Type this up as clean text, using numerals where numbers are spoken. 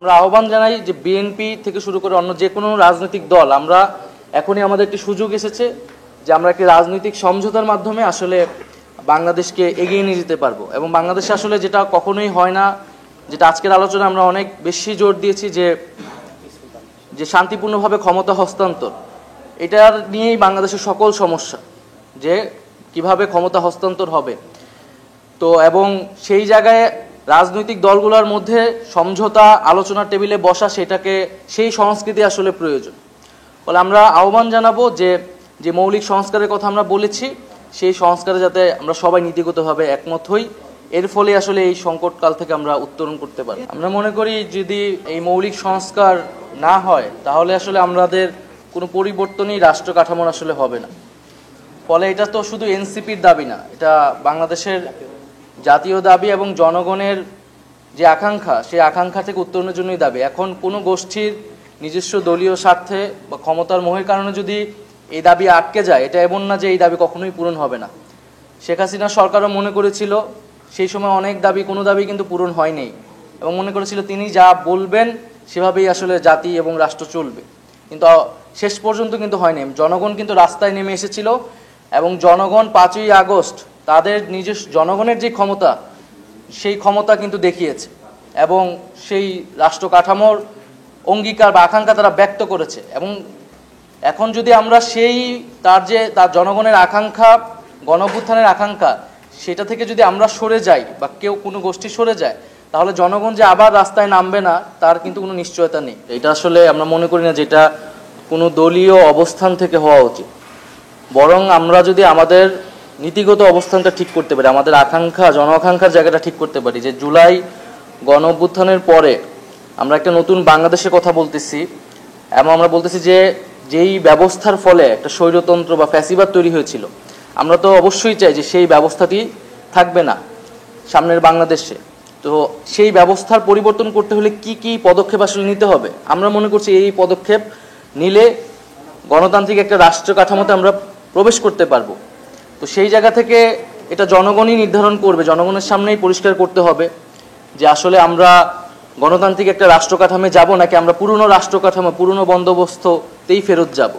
আমরা আহ্বান জানাই যে বিএনপি থেকে শুরু করে অন্য যে কোনো রাজনৈতিক দল, আমরা এখনই আমাদের একটি সুযোগ এসেছে যে আমরা একটি রাজনৈতিক সমঝোতার মাধ্যমে আসলে বাংলাদেশকে এগিয়ে নিয়ে যেতে পারবো। এবং বাংলাদেশে আসলে যেটা কখনোই হয় না, যেটা আজকের আলোচনায় আমরা অনেক বেশি জোর দিয়েছি, যে শান্তিপূর্ণভাবে ক্ষমতা হস্তান্তর, এটার নিয়েই বাংলাদেশের সকল সমস্যা, যে কিভাবে ক্ষমতা হস্তান্তর হবে। তো এবং সেই জায়গায় রাজনৈতিক দলগুলোর মধ্যে সমঝোতা, আলোচনার টেবিলে বসা, সেই সংস্কৃতি আসলে প্রয়োজন। ফলে আমরা আহ্বান জানাবো যে মৌলিক সংস্কারের কথা আমরা বলেছি, সেই সংস্কারে যাতে আমরা সবাই নীতিগতভাবে একমত হই, এর ফলে আসলে এই সংকটকাল থেকে আমরা উত্তরণ করতে পারি। আমরা মনে করি যদি এই মৌলিক সংস্কার না হয় তাহলে আসলে আমাদের কোনো পরিবর্তনই রাষ্ট্র কাঠামোর আসলে হবে না। ফলে এটা তো শুধু এনসিপির দাবি না, এটা বাংলাদেশের জাতীয় দাবি এবং জনগণের যে আকাঙ্ক্ষা, সেই আকাঙ্ক্ষা থেকে উত্তরণের জন্যই দাবি। এখন কোনো গোষ্ঠীর নিজস্ব দলীয় স্বার্থে বা ক্ষমতার মোহের কারণে যদি এই দাবি আটকে যায়, এটা এমন না যে এই দাবি কখনোই পূরণ হবে না। শেখ হাসিনা সরকারও মনে করেছিল সেই সময় অনেক দাবি, কোনো দাবি কিন্তু পূরণ হয়নি, এবং মনে করেছিল তিনি যা বলবেন সেভাবেই আসলে জাতি এবং রাষ্ট্র চলবে, কিন্তু শেষ পর্যন্ত কিন্তু হয়নি। জনগণ কিন্তু রাস্তায় নেমে এসেছিল এবং জনগণ 5ই আগস্ট তাদের নিজস্ব জনগণের যে ক্ষমতা, সেই ক্ষমতা কিন্তু দেখিয়েছে এবং সেই রাষ্ট্র কাঠামোর অঙ্গীকার বা আকাঙ্ক্ষা তারা ব্যক্ত করেছে। এবং এখন যদি আমরা তার জনগণের আকাঙ্ক্ষা, গণঅভ্যুত্থানের আকাঙ্ক্ষা, সেটা থেকে যদি আমরা সরে যাই বা কোনো গোষ্ঠী সরে যায়, তাহলে জনগণ যে আবার রাস্তায় নামবে না তার কিন্তু কোনো নিশ্চয়তা নেই। এটা আসলে আমরা মনে করি না যেটা কোনো দলীয় অবস্থান থেকে হওয়া উচিত, বরং আমরা যদি আমাদের নীতিগত অবস্থানটা ঠিক করতে পারি, আমাদের আকাঙ্ক্ষা, জন আকাঙ্ক্ষার জায়গাটা ঠিক করতে পারি, যে জুলাই গণ অভ্যুত্থানের পরে আমরা একটা নতুন বাংলাদেশের কথা বলতেছি, এবং আমরা বলতেছি যে যেই ব্যবস্থার ফলে একটা স্বৈরতন্ত্র বা ফ্যাসিবাদ তৈরি হয়েছিল, আমরা তো অবশ্যই চাই যে সেই ব্যবস্থাটি থাকবে না সামনের বাংলাদেশে। তো সেই ব্যবস্থার পরিবর্তন করতে হলে কি কি পদক্ষেপ আসলে নিতে হবে, আমরা মনে করছি এই পদক্ষেপ নিলে গণতান্ত্রিক একটা রাষ্ট্র কাঠামোতে আমরা প্রবেশ করতে পারবো। তো সেই জায়গা থেকে এটা জনগণই নির্ধারণ করবে, জনগণের সামনেই পরিষ্কার করতে হবে যে আসলে আমরা গণতান্ত্রিক একটা রাষ্ট্র কাঠামোয় যাব নাকি আমরা পুরনো রাষ্ট্র কাঠামো, পুরনো বন্দোবস্ততেই ফেরত যাব।